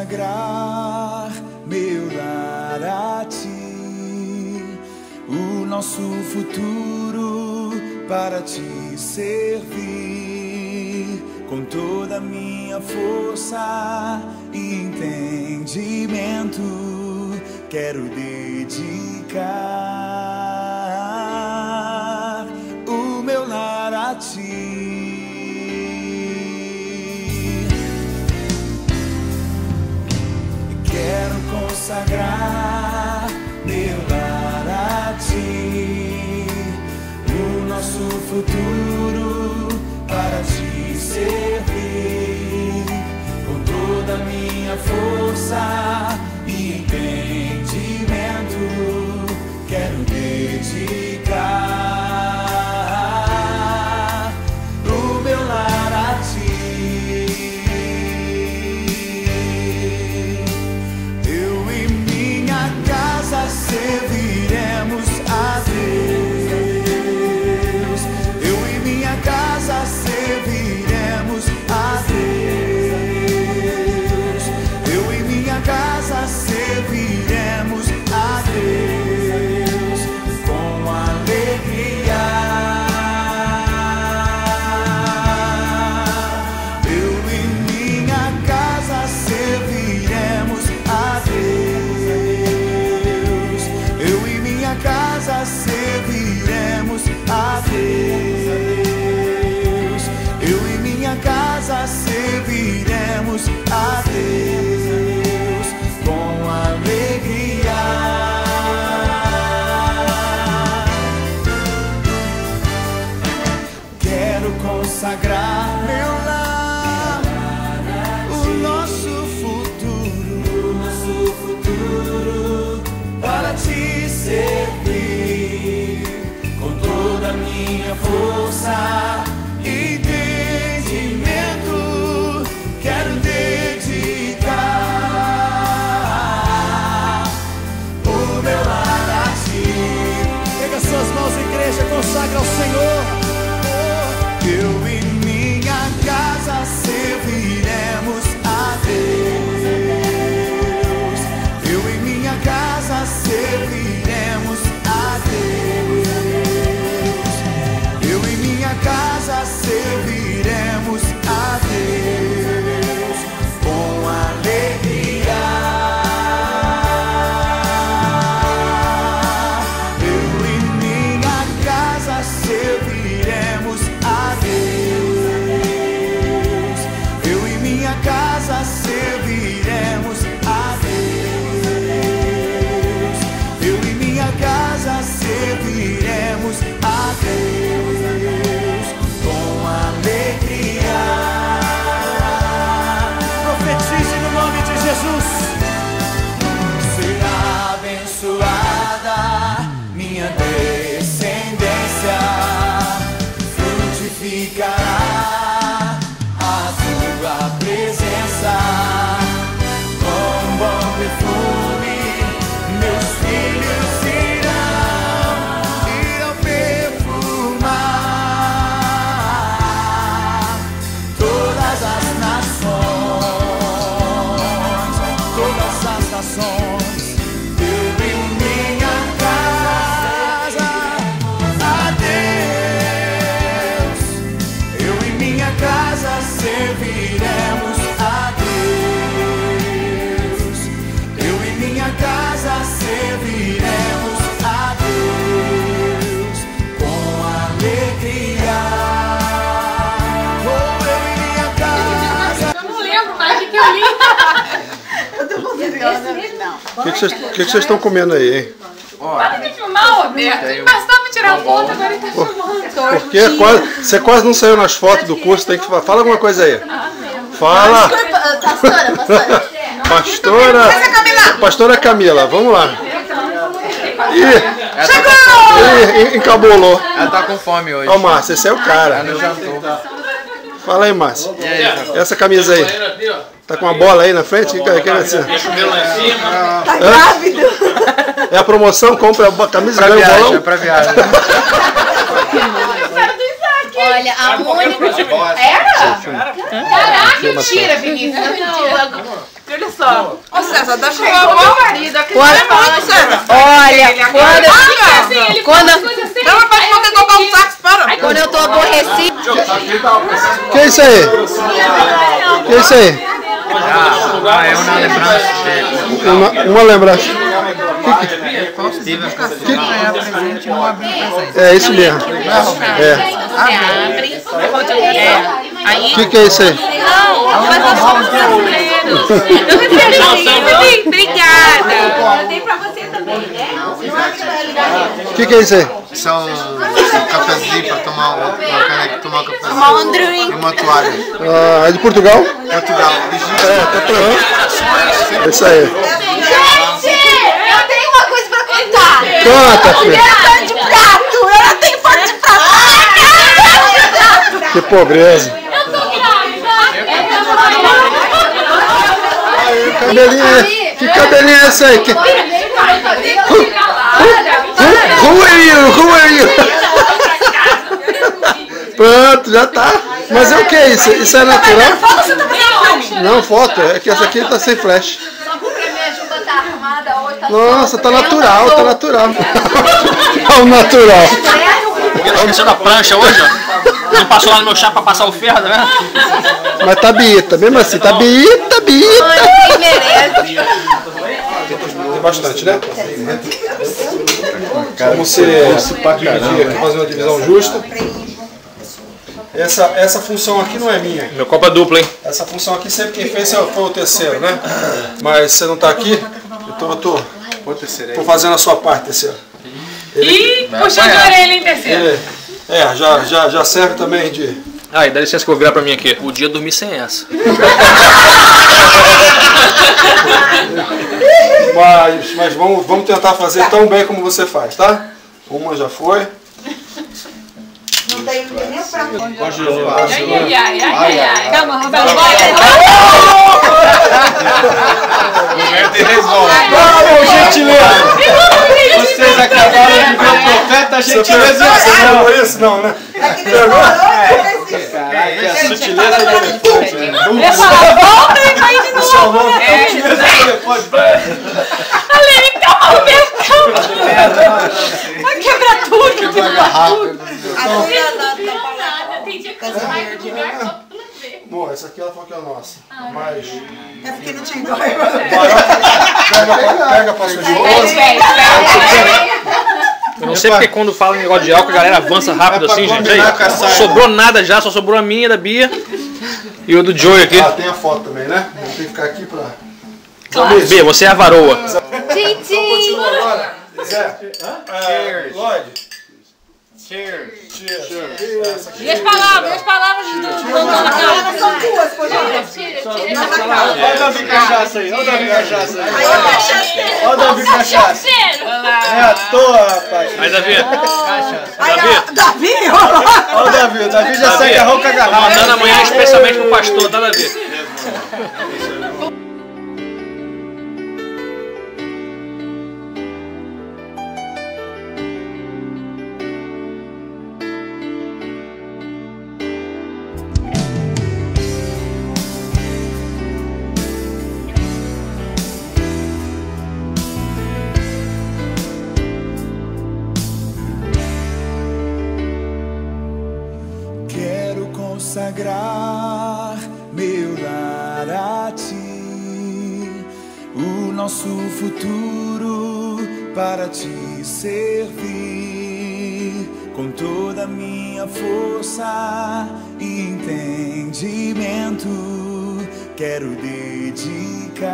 consagrar meu lar a Ti, o nosso futuro para Te servir, com toda a minha força e entendimento, quero dedicar o meu lar a Ti. Quero consagrar meu lar a Ti, o nosso futuro para Te servir, com toda a minha força e entendimento, quero dedicar o meu lar a Ti. Serviremos a Deus, eu e minha casa serviremos a Deus, eu e minha casa serviremos a Deus com alegria. Eu e minha casa serviremos a Deus, casa serviremos a Deus, eu e minha casa serviremos a Deus com alegria. Quero consagrar meu lar, o nosso futuro para Te servir, com toda a minha força e entendimento, quero dedicar o meu lar a Ti. Pega suas mãos, igreja, consagra ao Senhor. Eu e minha casa serviremos a Deus, eu e minha casa serviremos a Deus, eu e minha casa serviremos a Deus com alegria. Eu e minha casa serviremos a Deus, eu e minha casa serviremos a Deus, eu e minha casa serviremos a Deus com alegria. Profetize no nome de Jesus. Será abençoada minha descendência, frutificará a Tua presença, com bom perfume meus filhos irão perfumar todas as nações, todas as nações. Eu e minha casa a Deus, eu e minha casa serviremos a Deus, eu e minha casa serviremos a Deus com alegria. Oh, eu e minha casa. Eu não lembro mais o que eu li. Eu tô conseguindo. Não. O que vocês estão comendo aí, hein? Para de filmar, Roberto. Ele bastava tirar foto, agora ele tá filmando. Porque você quase não saiu nas fotos do curso, tem que falar. Fala alguma coisa aí. Fala. Pastora Camila, vamos lá. Chegou! Encabulou. Ela tá com fome hoje. Ó, Márcia, esse é o cara. Ela não jantou. Fala aí, Márcia. E aí, essa camisa aí. Tá com uma bola aí na frente? Deixa o cabelo lá em cima. Tá grávido. É a promoção, compra a camisa e ganha o bolão? É pra viagem. Olha, a Mônica... Era? Caraca, mentira, Vinícius. Não, olha só. Ô César, dá pra Chegou o meu marido, aqui olha, quando ela pode poder tocar um sax para. Quando eu tô aborrecida. Que é isso aí? Que é isso aí? É uma lembrança dele. Uma lembrança. É isso mesmo. O que é isso aí? Obrigada. Eu dei pra você também, né? O que é isso aí? São um cafezinho para tomar uma caneca, tomar um cafezinho. Tomar um drink. E uma toalha. É de Portugal? Portugal. Tá pronto. É isso aí. Gente, eu tenho uma coisa pra contar. Conta, filho. Pano de prato. Eu não tenho pano de prato. Que pobreza. Cabelinho, que cabelinho é esse aí? Who are you? Pronto, já tá. Mas é o que é isso? Isso é natural? Não, foto. É que essa aqui tá sem flash. Nossa, tá natural, tá natural. Tá natural. Esqueceu da prancha hoje, ó. Não passou lá no meu chá pra passar o ferro, tá vendo? Mas tá biita, mesmo assim, tá biita. Quem merece. Tem bastante, né? Vamos dividir aqui, fazer uma divisão justa. Essa função aqui não é minha. Meu copo é duplo, hein? Essa função aqui sempre quem fez foi o terceiro, né? Mas você não tá aqui, então eu tô fazendo a sua parte, terceiro. Ih, puxando a orelha, hein, terceiro? Já serve também de... Aí, dá licença que eu vou virar pra mim aqui. O dia eu dormi sem essa. Mas vamos tentar fazer tão bem como você faz, tá? Uma já foi. Não tem nem pra Ai. Calma, Roberto. Por gentileza! Vocês acabaram de ver o profeta, a gentileza Você pegou isso? Não, né? Caraca, a sutileza do elefante. Volta e vai de novo. A sutileza do elefante. Aline, calma, Roberto, calma. Vai quebrar tudo. Tem dia que você vai pro lugar só pra ver. Bom, essa aqui ela falou que é a nossa. Mas... É porque não tinha igual. Pega pra sua esposa. Eu não sei porque quando fala em negócio de álcool a galera avança rápido assim, gente. Aí, sobrou nada já, só sobrou a minha da Bia e o do Joey aqui. Tem a foto também, né? Tem que ficar aqui pra... Bia, você é a varoa. Continua agora. Zé. Lloyd. Cheers. E as palavras do Elas são duas, por favor. Olha o Davi Cachaça aí, olha o Davi Cachaça aí. Olha o Davi Cachaça. É à toa, rapaz. Aí, Davi. Davi? Olha o Davi já sai agarrão com a garrafa. Mandando amanhã especialmente pro pastor, tá, Davi? Consagrar meu lar a ti, o nosso futuro para te servir, com toda a minha força e entendimento, quero dedicar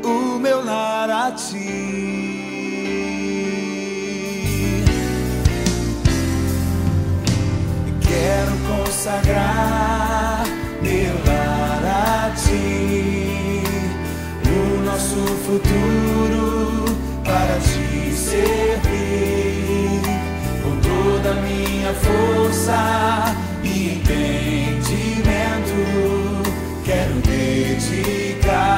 o meu lar a ti. Quero consagrar meu lar a ti, o nosso futuro para te servir, com toda a minha força e entendimento, quero dedicar